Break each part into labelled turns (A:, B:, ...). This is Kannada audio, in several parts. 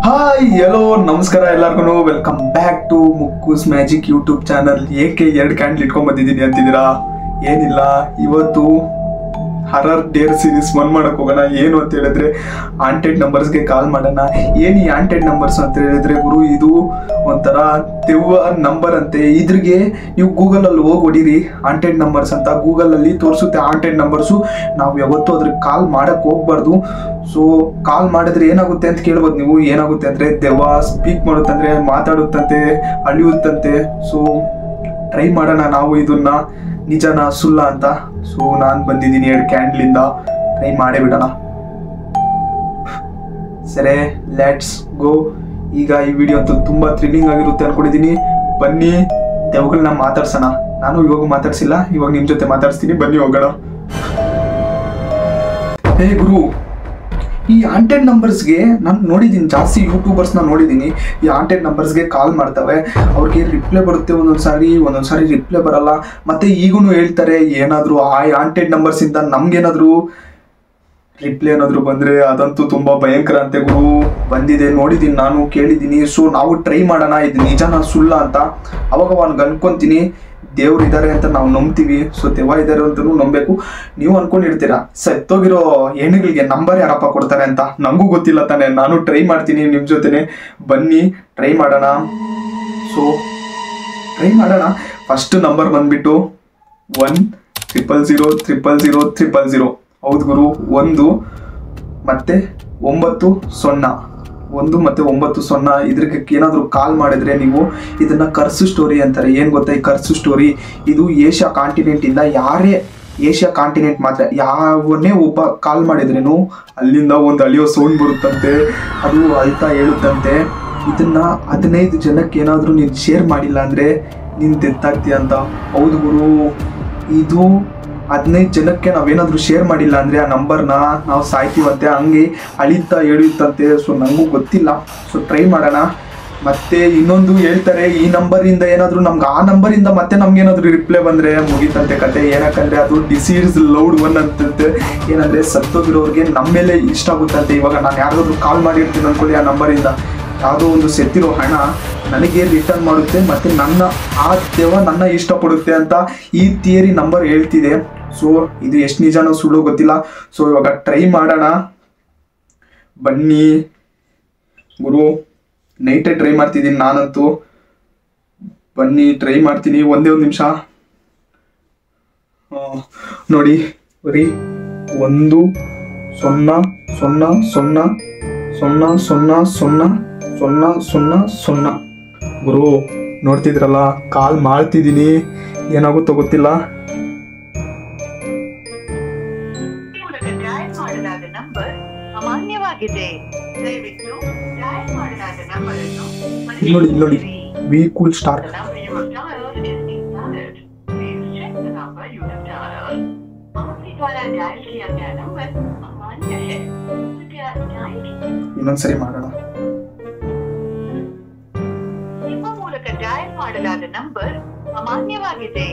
A: ಹಾಯ್ ಹಲೋ ನಮಸ್ಕಾರ ಎಲ್ಲರಿಗೂ ವೆಲ್ಕಮ್ ಬ್ಯಾಕ್ ಟು ಮುಕ್ಕೂಸ್ ಮ್ಯಾಜಿಕ್ ಯೂಟ್ಯೂಬ್ ಚಾನಲ್. ಏಕೆ 2 ಕ್ಯಾಂಡಲ್ ಇಟ್ಕೊಂಡ್ ಬಂದಿದ್ದೀನಿ ಅಂತಿದ್ದೀರಾ? ಏನಿಲ್ಲ, ಇವತ್ತು ಹರರ್ ಡೇರ್ ಸೀರೀಸ್ 1 ಮಾಡಕ್ ಹೋಗೋಣ. ಏನು ಅಂತ ಹೇಳಿದ್ರೆ ಹಾಂಟೆಡ್ ನಂಬರ್ಸ್ಗೆ ಕಾಲ್ ಮಾಡೋಣ. ಏನು ಈ ಹಾಂಟೆಡ್ ನಂಬರ್ಸ್ ಅಂತ ಹೇಳಿದ್ರೆ ಗುರು, ಇದು ಒಂಥರ ದೆವ್ವ ನಂಬರ್ ಅಂತೆ. ಇದ್ರಿಗೆ ನೀವು ಗೂಗಲಲ್ಲಿ ಹೋಗಿ ಹೊಡೀರಿ ಹಾಂಟೆಡ್ ನಂಬರ್ಸ್ ಅಂತ, ಗೂಗಲಲ್ಲಿ ತೋರಿಸುತ್ತೆ ಹಾಂಟೆಡ್ ನಂಬರ್ಸು. ನಾವು ಯಾವತ್ತೂ ಅದ್ರಿಗೆ ಕಾಲ್ ಮಾಡಕ್ಕೆ ಹೋಗ್ಬಾರ್ದು. ಸೊ ಕಾಲ್ ಮಾಡಿದ್ರೆ ಏನಾಗುತ್ತೆ ಅಂತ ಕೇಳ್ಬೋದು ನೀವು. ಏನಾಗುತ್ತೆ ಅಂದರೆ ದೆವ್ವ ಸ್ಪೀಕ್ ಮಾಡುತ್ತಂದ್ರೆ, ಮಾತಾಡುತ್ತಂತೆ, ಅಳಿಯುತ್ತಂತೆ. ಸೊ ಟ್ರೈ ಮಾಡೋಣ ನಾವು ಇದನ್ನ ನಿಜನ ಸುಳ್ಳ ಅಂತ. ಸೊ ನಾನು ಬಂದಿದ್ದೀನಿ 2 ಕ್ಯಾಂಡ್ಲಿಂದ, ಟ್ರೈ ಮಾಡೇ ಬಿಡೋಣ. ಸರಿ, ಲೆಟ್ಸ್ ಗೋ. ಈಗ ಈ ವಿಡಿಯೋ ಅಂತೂ ತುಂಬ ಥ್ರಿಲ್ಲಿಂಗ್ ಆಗಿರುತ್ತೆ ಅನ್ಕೊಂಡಿದ್ದೀನಿ. ಬನ್ನಿ ದೆವ್ವಗಳನ್ನ ಮಾತಾಡ್ಸೋಣ. ನಾನು ಇವಾಗ ಮಾತಾಡ್ಸಿಲ್ಲ, ಇವಾಗ ನಿಮ್ಮ ಜೊತೆ ಮಾತಾಡ್ಸ್ತೀನಿ. ಬನ್ನಿ ಹೋಗೋಣ. ಹೇ ಗುರು, ಈ ಹಾಂಟೆಡ್ ನಂಬರ್ಸ್ಗೆ ನಾನು ನೋಡಿದ್ದೀನಿ, ಜಾಸ್ತಿ ಯೂಟ್ಯೂಬರ್ಸ್ನ ನೋಡಿದ್ದೀನಿ. ಈ ಹಾಂಟೆಡ್ ನಂಬರ್ಸ್ಗೆ ಕಾಲ್ ಮಾಡ್ತವೆ, ಅವ್ರಿಗೆ ರಿಪ್ಲೈ ಬರುತ್ತೆ ಒಂದೊಂದು ಸಾರಿ ರಿಪ್ಲೈ ಬರಲ್ಲ. ಮತ್ತು ಈಗೂ ಹೇಳ್ತಾರೆ ಏನಾದರೂ ಆ ಹಾಂಟೆಡ್ ನಂಬರ್ಸಿಂದ ನಮ್ಗೇನಾದರೂ ರಿಪ್ಲೈ ಏನಾದರೂ ಬಂದರೆ ಅದಂತೂ ತುಂಬ ಭಯಂಕರ ಅಂತೆ ಗುರು. ಬಂದಿದೆ, ನೋಡಿದ್ದೀನಿ, ನಾನು ಕೇಳಿದ್ದೀನಿ. ಸೊ ನಾವು ಟ್ರೈ ಮಾಡೋಣ ಇದು ನಿಜನಾ ಸುಳ್ಳ ಅಂತ. ಅವಾಗ ಅನ್ಕೊತೀನಿ ದೇವ್ರು ಇದ್ದಾರೆ ಅಂತ ನಾವು ನಂಬ್ತೀವಿ. ಸೊ ದೆವ್ವ ಇದ್ದಾರೆ ಅಂತಲೂ ನಂಬಬೇಕು. ನೀವು ಅನ್ಕೊಂಡಿರ್ತೀರಾ ಸತ್ತೋಗಿರೋ ಹೆಣ್ಣುಗಳಿಗೆ ನಂಬರ್ ಯಾರಪ್ಪ ಕೊಡ್ತಾರೆ ಅಂತ. ನನಗೂ ಗೊತ್ತಿಲ್ಲ ತಾನೆ, ನಾನು ಟ್ರೈ ಮಾಡ್ತೀನಿ ನಿಮ್ಮ ಜೊತೆನೆ. ಬನ್ನಿ ಟ್ರೈ ಮಾಡೋಣ. ಸೊ ಟ್ರೈ ಮಾಡೋಣ. ಫಸ್ಟ್ ನಂಬರ್ ಬಂದ್ಬಿಟ್ಟು 100000000. ಹೌದು ಗುರು, 1 ಮತ್ತು 9 0. 1 ಮತ್ತು 9 0. ಇದ್ರಿಗೆ ಏನಾದರೂ ಕಾಲ್ ಮಾಡಿದ್ರೆ ನೀವು ಇದನ್ನ ಕರ್ಸು ಸ್ಟೋರಿ ಅಂತಾರೆ. ಏನು ಗೊತ್ತಾ ಈ ಕರ್ಸು ಸ್ಟೋರಿ? ಇದು ಏಷ್ಯಾ ಕಾಂಟಿನೆಂಟಿಂದ, ಯಾರೇ ಏಷ್ಯಾ ಕಾಂಟಿನೆಂಟ್ ಮಾತ್ರ ಯಾವನ್ನೇ ಒಬ್ಬ ಕಾಲ್ ಮಾಡಿದ್ರೇನು ಅಲ್ಲಿಂದ ಒಂದು ಅಳಿಯೋ ಸೌಂಡ್ ಬರುತ್ತಂತೆ, ಅದು ಅಳ್ತಾ ಹೇಳುತ್ತಂತೆ. ಇದನ್ನ 15 ಜನಕ್ಕೆ ಏನಾದರೂ ನೀನು ಶೇರ್ ಮಾಡಿಲ್ಲ ಅಂದರೆ ನೀನು ಡೆತ್ ಆಗ್ತೀಯ ಅಂತ. ಹೌದು ಗುರು, ಇದು 15 ಜನಕ್ಕೆ ನಾವೇನಾದರೂ ಶೇರ್ ಮಾಡಿಲ್ಲ ಅಂದರೆ ಆ ನಂಬರ್ನ ನಾವು ಸಾಯ್ತೀವಂತೆ. ಹಂಗೆ ಅಳಿತಾ ಎಳೆಯುತ್ತಂತೆ. ಸೊ ನನಗೂ ಗೊತ್ತಿಲ್ಲ. ಸೊ ಟ್ರೈ ಮಾಡೋಣ. ಮತ್ತು ಇನ್ನೊಂದು ಹೇಳ್ತಾರೆ, ಈ ನಂಬರಿಂದ ಏನಾದರೂ ನಮ್ಗೆ ಆ ನಂಬರಿಂದ ಮತ್ತೆ ನಮ್ಗೇನಾದರೂ ರಿಪ್ಲೈ ಬಂದರೆ ಮುಗೀತಂತೆ ಕತೆ. ಏನಕ್ಕಂದರೆ ಅದು ಡಿಸೀಸ್ ಲೌಡ್ 1 ಅಂತಂತೆ. ಏನಂದರೆ ಸತ್ತೋಗಿರೋರಿಗೆ ನಮ್ಮ ಮೇಲೆ ಇಷ್ಟ ಆಗುತ್ತಂತೆ. ಇವಾಗ ನಾನು ಯಾರಿಗಾದ್ರೂ ಕಾಲ್ ಮಾಡಿರ್ತೀನಿ ಅಂದ್ಕೊಳ್ಳಿ, ಆ ನಂಬರಿಂದ ಯಾವುದೋ ಒಂದು ಸೆತ್ತಿರೋ ಹಣ ನನಗೆ ರಿಟರ್ನ್ ಮಾಡುತ್ತೆ, ಮತ್ತು ಆ ದೆವ್ವ ನನ್ನ ಇಷ್ಟಪಡುತ್ತೆ ಅಂತ ಈ ಥಿಯರಿ ನಂಬರ್ ಹೇಳ್ತಿದೆ. ಸೊ ಇದು ಎಷ್ಟು ನಿಜನೋ ಸುಳ್ಳು ಗೊತ್ತಿಲ್ಲ. ಸೊ ಇವಾಗ ಟ್ರೈ ಮಾಡೋಣ. ಬನ್ನಿ ಗುರು, ನೈಟೇ ಟ್ರೈ ಮಾಡ್ತಿದ್ದೀನಿ ನಾನಂತೂ. ಬನ್ನಿ ಟ್ರೈ ಮಾಡ್ತೀನಿ. ಒಂದೇ ಒಂದು ನಿಮಿಷ ನೋಡಿ. ಬರೀ 1 0 0 0 0 0 0 0 0. ಗುರು ನೋಡ್ತಿದ್ರಲ್ಲ, ಕಾಲ್ ಮಾಡ್ತಿದ್ದೀನಿ, ಏನಾಗುತ್ತೋ ಗೊತ್ತಿಲ್ಲ. ನೋಡಿ ವಿ ಕೂಲ್ ಸ್ಟಾರ್. ಇನ್ನೊಂದ್ಸರಿ ಮಾಡೋಣ.
B: ಡಯಲ್ ಮಾಡಲಾದ ನಂಬರ್ ಅಮಾನ್ಯವಾಗಿದೆ.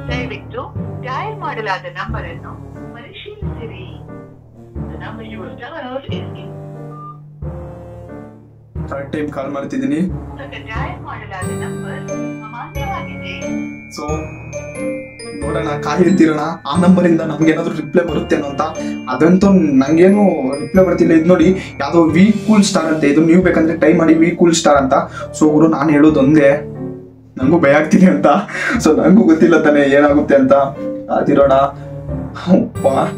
B: ದಯವಿಟ್ಟು ಡಯಲ್ ಮಾಡಲಾದ ನಂಬರ್ ಅನ್ನು ಪರಿಶೀಲಿಸಿರಿ.
A: ಥರ್ಡ್ ಟೈಮ್ ಕಾಲ್ ಮಾಡ್ತಿದ್ದೀನಿ.
B: ಡಯಲ್ ಮಾಡಲಾದ ನಂಬರ್ ಅಮಾನ್ಯವಾಗಿದೆ.
A: ಸೊ ನೋಡೋಣ, ಕಾಯ್ತಿರೋಣ ಆ ನಂಬರಿಂದ ನಮ್ಗೇನಾದ್ರು ರಿಪ್ಲೈ ಬರುತ್ತೇನೋ ಅಂತ. ಅದಂತೂ ನಂಗೇನು ರಿಪ್ಲೈ ಬರ್ತಿಲ್ಲ. ಇದು ನೋಡಿ, ಯಾವುದೋ ವಿ ಕೂಲ್ ಸ್ಟಾರ್ ಅಂತ. ಇದು ನೀವು ಬೇಕಂದ್ರೆ ಟ್ರೈ ಮಾಡಿ, ವಿ ಕೂಲ್ ಸ್ಟಾರ್ ಅಂತ. ಸೊ ಗುರು, ನಾನು ಹೇಳೋದೊಂದೇ, ನನಗೂ ಭಯ ಆಗ್ತಿದೆ ಅಂತ. ಸೊ ನನಗೂ ಗೊತ್ತಿಲ್ಲ ತಾನೆ ಏನಾಗುತ್ತೆ ಅಂತ. ಅದಿರೋಣ.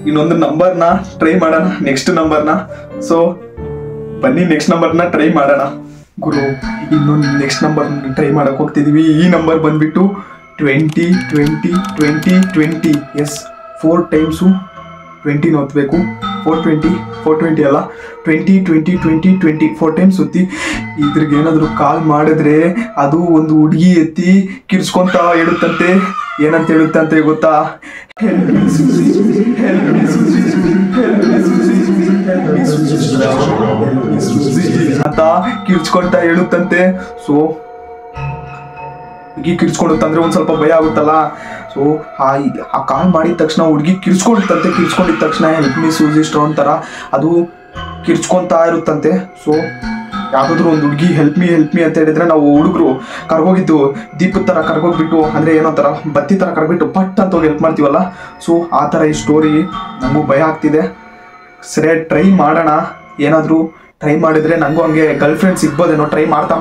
A: ಇನ್ನೊಂದು ನಂಬರ್ನ ಟ್ರೈ ಮಾಡೋಣ, ನೆಕ್ಸ್ಟ್ ನಂಬರ್ನ. ಸೊ ಬನ್ನಿ ನೆಕ್ಸ್ಟ್ ನಂಬರ್ನ ಟ್ರೈ ಮಾಡೋಣ. ಗುರು, ಇನ್ನೊಂದು ನೆಕ್ಸ್ಟ್ ನಂಬರ್ ಟ್ರೈ ಮಾಡಕ್ಕೆ ಹೋಗ್ತಿದ್ದೀವಿ. ಈ ನಂಬರ್ ಬಂದ್ಬಿಟ್ಟು 20 20 20 20. ಎಸ್, 4 ಟೈಮ್ಸು 20 ಓದ್ಬೇಕು. 420 ಅಲ್ಲ, 20 20 20 20 4 ಟೈಮ್ಸ್ ಸುತ್ತಿ. ಇದ್ರಿಗೆ ಏನಾದರೂ ಕಾಲ್ ಮಾಡಿದ್ರೆ ಅದು ಒಂದು ಹುಡುಗಿ ಎತ್ತಿ ಕಿರ್ಸ್ಕೊಂತ ಹೇಳುತ್ತಂತೆ. ಏನಂತ ಹೇಳುತ್ತಂತೆ ಗೊತ್ತಾ? ಅಂತ ಕಿರ್ಚ್ಕೊಂತ ಹೇಳುತ್ತಂತೆ. ಸೊ ಹುಡುಗಿ ಕಿರ್ಚ್ಕೊಂಡುತ್ತಂದ್ರೆ ಒಂದು ಸ್ವಲ್ಪ ಭಯ ಆಗುತ್ತಲ್ಲ. ಸೊ ಆ ಕಾಲ್ ಮಾಡಿದ ತಕ್ಷಣ ಹುಡುಗಿ ಕಿರ್ಚ್ಕೊಂಡಿದ್ದ ತಕ್ಷಣ ಹೆಲ್ಪ್ ಮೀ ಸೂಜಿ ಸ್ಟೋನ್ ಥರ ಅದು ಕಿರ್ಚ್ಕೊತಾ ಇರುತ್ತಂತೆ. ಸೊ ಯಾವುದಾದ್ರೂ ಒಂದು ಹುಡುಗಿ ಹೆಲ್ಪ್ ಮೀ ಅಂತ ಹೇಳಿದ್ರೆ ನಾವು ಹುಡುಗರು ಕರ್ಗೋಗಿದ್ದು ದೀಪದ ಥರ ಕರ್ಗೋಗ್ಬಿಟ್ಟು ಅಂದರೆ ಏನೋ ಥರ ಬತ್ತಿ ಥರ ಕರ್ಬಿಟ್ಟು ಪಟ್ ಅಂತ ಹೋಗಿ ಹೆಲ್ಪ್ ಮಾಡ್ತೀವಲ್ಲ. ಸೊ ಆ ಥರ ಈ ಸ್ಟೋರಿ ನನಗೂ ಭಯ ಆಗ್ತಿದೆ. ಸರಿ, ಟ್ರೈ ಮಾಡೋಣ. ಏನಾದರೂ ಟ್ರೈ ಮಾಡಿದರೆ ನನಗೂ ಹಂಗೆ ಗರ್ಲ್ ಫ್ರೆಂಡ್ ಸಿಗ್ಬೋದೇನೋ ಟ್ರೈ ಮಾಡ್ತಾ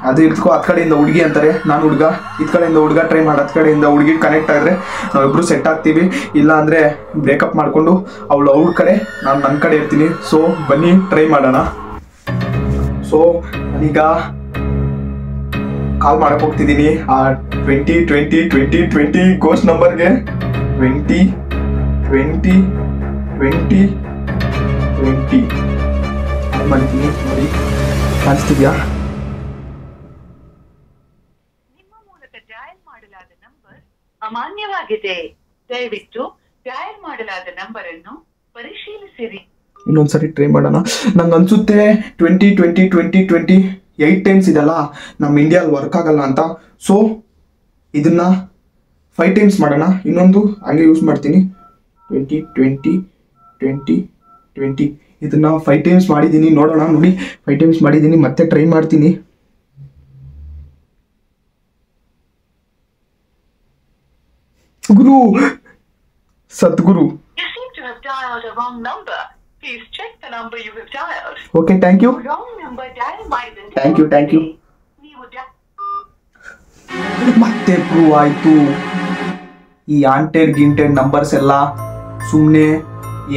A: ಅದು ಇಟ್ಕೋ. ಹತ್ತು ಕಡೆಯಿಂದ ಹುಡುಗಿ ಅಂತಾರೆ, ನಾನು ಹುಡುಗ, ಇದು ಕಡೆಯಿಂದ ಹುಡುಗ ಟ್ರೈ ಮಾಡಿ ಹತ್ತು ಕಡೆಯಿಂದ ಹುಡುಗಿ ಕನೆಕ್ಟ್ ಆದರೆ ನಾವಿಬ್ಬರು ಸೆಟ್ ಆಗ್ತೀವಿ. ಇಲ್ಲ ಅಂದರೆ ಬ್ರೇಕಪ್ ಮಾಡಿಕೊಂಡು ಅವಳು ಅವ್ಳ ಕಡೆ, ನಾನು ನನ್ನ ಕಡೆ ಇರ್ತೀನಿ. ಸೊ ಬನ್ನಿ ಟ್ರೈ ಮಾಡೋಣ. ಸೊ ನಾನೀಗ ಕಾಲ್ ಮಾಡಕ್ಕೆ ಹೋಗ್ತಿದ್ದೀನಿ ಆ 20 ಗೋಸ್ಟ್ ನಂಬರ್ಗೆ. 20 ಮಾಡ್ತೀನಿ ನೋಡಿ, ಕಾಣಿಸ್ತಿದ್ಯಾ?
B: ಡಯಲ್ ಮಾಡಲಾದ ನಂಬರ್ ಅಮಾನ್ಯವಾಗಿದೆ. ದಯವಿಟ್ಟು ಡಯಲ್ ಮಾಡಲಾದ ನಂಬರ್ ಅನ್ನು ಪರಿಶೀಲಿಸಿರಿ.
A: ಇನ್ನೊಂದ್ಸರಿ ಟ್ರೈ ಮಾಡೋಣ. ನಂಗೆ ಅನ್ಸುತ್ತೆ 20 8 ಟೈಮ್ಸ್ ಇದೆಲ್ಲ ನಮ್ಮ ಇಂಡಿಯಾದಲ್ಲಿ ವರ್ಕ್ ಆಗಲ್ಲ ಅಂತ. ಸೊ ಇದನ್ನ 5 ಟೈಮ್ಸ್ ಮಾಡೋಣ. ಇನ್ನೊಂದು ಹಂಗೆ ಯೂಸ್ ಮಾಡ್ತೀನಿ. 20 ಇದನ್ನ 5 ಟೈಮ್ಸ್ ಮಾಡಿದ್ದೀನಿ. ನೋಡೋಣ, ನೋಡಿ 5 ಟೈಮ್ಸ್ ಮಾಡಿದ್ದೀನಿ. ಮತ್ತೆ ಟ್ರೈ ಮಾಡ್ತೀನಿ. ಗುರು, ಸದ್ಗುರು.
B: You seem to have dialed a wrong number. Please check the number you have dialed.
A: Okay, thank you.
B: Wrong number dialed by the
A: Thank you.
B: ನೀವು
A: ಮತ್ತೆ ಪ್ರೂವ್ ಆಯ್ತು. ಈ ಗಿಂಟೆಡ್ ನಂಬರ್ಸ್ ಎಲ್ಲ ಸುಮ್ಮನೆ, ಈ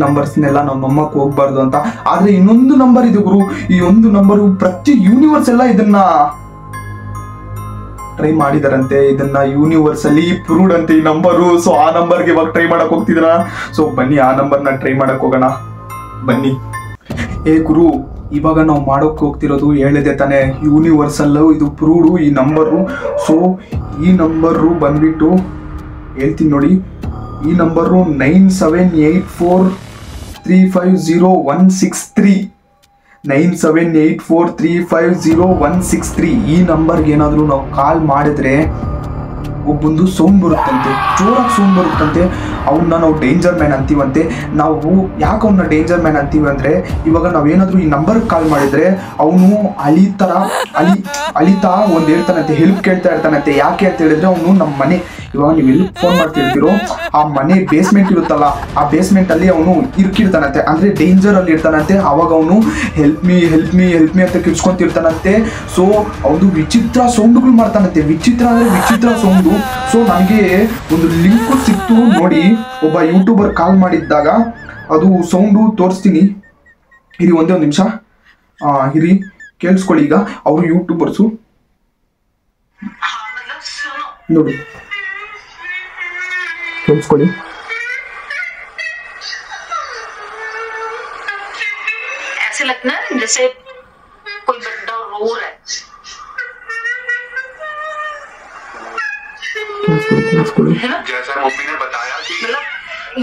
A: ನಂಬರ್ಸ್ನೆಲ್ಲ ನಾವು ನಂಬಕ್ಕೆ ಹೋಗ್ಬಾರ್ದು ಅಂತ. ಆದ್ರೆ ಇನ್ನೊಂದು ನಂಬರ್ ಇದೆ ಗುರು. ಈ ಒಂದು ನಂಬರು ಪ್ರತಿ ಯೂನಿವರ್ಸ್ ಎಲ್ಲ ಇದನ್ನ ಟ್ರೈ ಮಾಡಿದಾರಂತೆ. ಇದನ್ನ ಯೂನಿವರ್ಸಲ್ಲಿ ಪ್ರೂವ್ಡ್ ಅಂತೆ ಈ ನಂಬರು. ಸೊ ಆ ನಂಬರ್ಗೆ ಇವಾಗ ಟ್ರೈ ಮಾಡಕ್ ಹೋಗ್ತಿದ್ರ. ಸೊ ಬನ್ನಿ ಆ ನಂಬರ್ನ ಟ್ರೈ ಮಾಡಕ್ ಹೋಗೋಣ, ಬನ್ನಿ. ಗುರು, ಇವಾಗ ನಾವು ಮಾಡೋಕೆ ಹೋಗ್ತಿರೋದು ಹೇಳಿದೆ ತಾನೆ, ಯೂನಿವರ್ಸಲ್ಲು ಇದು ಪ್ರೂವ್ಡು ಈ ನಂಬರು. ಸೊ ಈ ನಂಬರು ಬಂದ್ಬಿಟ್ಟು ಹೇಳ್ತೀನಿ ನೋಡಿ. ಈ ನಂಬರು 9784350163. 9784350163. ಈ ನಂಬರ್ಗೆ ಏನಾದರೂ ನಾವು ಕಾಲ್ ಮಾಡಿದ್ರೆ ಒಬ್ಬೊಂದು ಸೌಂಡ್ ಬರುತ್ತಂತೆ, ಜೋರಾಗಿ ಸೌಂಡ್ ಬರುತ್ತಂತೆ. ಅವನ್ನ ನಾವು ಡೇಂಜರ್ ಮ್ಯಾನ್ ಅಂತೀವಂತೆ. ನಾವು ಯಾಕೆ ಅವನ್ನ ಡೇಂಜರ್ ಮ್ಯಾನ್ ಅಂತೀವಿ ಅಂದರೆ, ಇವಾಗ ನಾವೇನಾದರೂ ಈ ನಂಬರ್ಗೆ ಕಾಲ್ ಮಾಡಿದರೆ ಅವನು ಅಳಿತಾ ಒಂದು ಹೇಳ್ತಾನಂತೆ, ಹೆಲ್ಪ್ ಕೇಳ್ತಾ ಇರ್ತಾನಂತೆ. ಯಾಕೆ ಅಂತ ಹೇಳಿದ್ರೆ ಅವನು ನಮ್ಮ ಮನೆ, ಇವಾಗ ನೀವು ಎಲ್ಲಿ ಫೋನ್ ಮಾಡ್ತಿರ್ತೀರೋ ಆ ಮನೆ ಬೇಸ್ಮೆಂಟ್ ಇರುತ್ತಲ್ಲ, ಆ ಬೇಸ್ಮೆಂಟಲ್ಲಿ ಅವನು ಇರ್ಕಿರ್ತಾನಂತೆ, ಅಂದರೆ ಡೇಂಜರಲ್ಲಿ ಇರ್ತಾನಂತೆ. ಅವಾಗ ಅವನು ಹೆಲ್ಪ್ ಮೀ ಅಂತ ಕಿರ್ಸ್ಕೊಂತಿರ್ತಾನಂತೆ. ಸೊ ಅವನು ವಿಚಿತ್ರ ಸೌಂಡ್ಗಳು ಮಾಡ್ತಾನಂತೆ. ವಿಚಿತ್ರ ಅಂದರೆ ವಿಚಿತ್ರ ಸೌಂಡು. ಸೊ ನನಗೆ ಒಂದು ಲಿಂಕ್ ಸಿಕ್ತು ನೋಡಿ. ಒಬ್ಬ ಯೂಟ್ಯೂಬರ್ ಕಾಲ್ ಮಾಡಿದ್ದಾಗ ಅದು ಸೌಂಡು ತೋರಿಸ್ತೀನಿ. ಇರಿ ಒಂದೇ ಒಂದು ನಿಮಿಷ ಇರಿ, ಕೇಳಿಸ್ಕೊಳ್ಳಿ. ಈಗ ಅವರು ಯೂಟ್ಯೂಬರ್ಸು ನೋಡಿ, ಕೇಳಿಸ್ಕೊಳ್ಳಿ.
B: ऐसे लगता है जैसे कोई बंदा रो रहा है. है ना?
C: जैसा मम्मी ने बताया कि
B: मतलब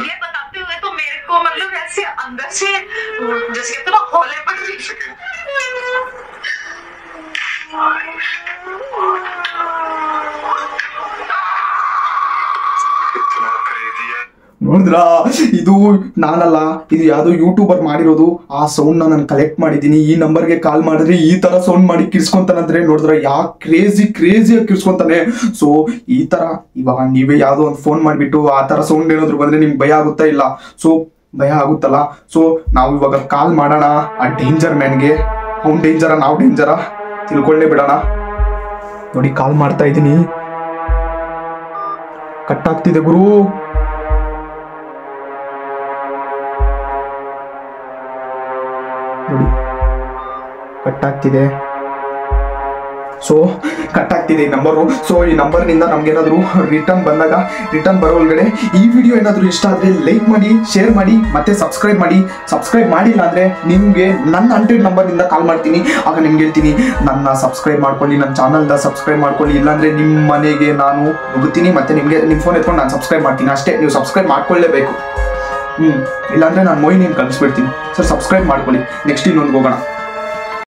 B: ये बताते हुए तो मेरे को मतलब ऐसे अंदर से जैसे कहते ना हौले पड़ रही.
A: ನೋಡಿದ್ರಾ, ಇದು ನಾನಲ್ಲ, ಇದು ಯಾವುದೋ ಯೂಟ್ಯೂಬರ್ ಮಾಡಿರೋದು. ಆ ಸೌಂಡ್ನ ನಾನು ಕಲೆಕ್ಟ್ ಮಾಡಿದ್ದೀನಿ. ಈ ನಂಬರ್ಗೆ ಕಾಲ್ ಮಾಡಿದ್ರೆ ಈ ಥರ ಸೌಂಡ್ ಮಾಡಿ ಕಿರ್ಸ್ಕೊಂತಾನಂದ್ರೆ ನೋಡಿದ್ರೆ ಕ್ರೇಜಿಯಾಗಿ ಕಿರ್ಸ್ಕೊಂತಾನೆ. ಸೊ ಈ ಥರ ಇವಾಗ ನೀವೇ ಯಾವುದೋ ಒಂದು ಫೋನ್ ಮಾಡಿಬಿಟ್ಟು ಆ ಥರ ಸೌಂಡ್ ಏನಾದ್ರು ಬಂದರೆ ನಿಮ್ಗೆ ಭಯ ಆಗುತ್ತಾ? ಇಲ್ಲ. ಸೊ ಭಯ ಆಗುತ್ತಲ್ಲ. ಸೊ ನಾವು ಇವಾಗ ಕಾಲ್ ಮಾಡೋಣ ಆ ಡೇಂಜರ್ ಮ್ಯಾನ್ಗೆ. ಅವ್ನು ಡೇಂಜರಾ ನಾವು ಡೇಂಜರಾ ತಿಳ್ಕೊಳ್ಳೇ ಬಿಡೋಣ. ನೋಡಿ ಕಾಲ್ ಮಾಡ್ತಾ ಇದ್ದೀನಿ. ಕಟ್ ಆಗ್ತಿದೆ ಗುರು. ನೋಡಿ ಕಟ್ ಆಗ್ತಿದೆ. ಸೊ ಕಟ್ ಆಗ್ತಿದೆ ಈ ನಂಬರು. ಸೊ ಈ ನಂಬರ್ನಿಂದ ನಮ್ಗೇನಾದರೂ ರಿಟರ್ನ್ ಬರೋ ಒಳಗಡೆ ಈ ವಿಡಿಯೋ ಏನಾದರೂ ಇಷ್ಟ ಆದರೆ ಲೈಕ್ ಮಾಡಿ, ಶೇರ್ ಮಾಡಿ, ಮತ್ತೆ ಸಬ್ಸ್ಕ್ರೈಬ್ ಮಾಡಿ. ಸಬ್ಸ್ಕ್ರೈಬ್ ಮಾಡಿಲ್ಲ ಅಂದರೆ ನಿಮಗೆ ನನ್ನ 100 ನಂಬರ್ನಿಂದ ಕಾಲ್ ಮಾಡ್ತೀನಿ. ಆಗ ನಿಮ್ಗೆ ಹೇಳ್ತೀನಿ ನನ್ನ ಸಬ್ಸ್ಕ್ರೈಬ್ ಮಾಡ್ಕೊಳ್ಳಿ, ನನ್ನ ಚಾನಲ್ನ ಸಬ್ಸ್ಕ್ರೈಬ್ ಮಾಡ್ಕೊಳ್ಳಿ. ಇಲ್ಲಾಂದರೆ ನಿಮ್ಮ ಮನೆಗೆ ನಾನು ನುಗ್ಗುತ್ತೀನಿ, ಮತ್ತೆ ನಿಮಗೆ ನಿಮ್ಮ ಫೋನ್ ಎತ್ಕೊಂಡು ನಾನು ಸಬ್ಸ್ಕ್ರೈಬ್ ಮಾಡ್ತೀನಿ. ಅಷ್ಟೇ, ನೀವು ಸಬ್ಸ್ಕ್ರೈಬ್ ಮಾಡ್ಕೊಳ್ಳೇಬೇಕು. ಇಲ್ಲಾಂದರೆ ನಾನು ಮೊಯ್ನಿನ ಕಳಿಸ್ಬಿಡ್ತೀನಿ. ಸರ್ ಸಬ್ಸ್ಕ್ರೈಬ್ ಮಾಡ್ಕೊಳ್ಳಿ. ನೆಕ್ಸ್ಟ್ ಇನ್ನೊಂದು ಹೋಗೋಣ.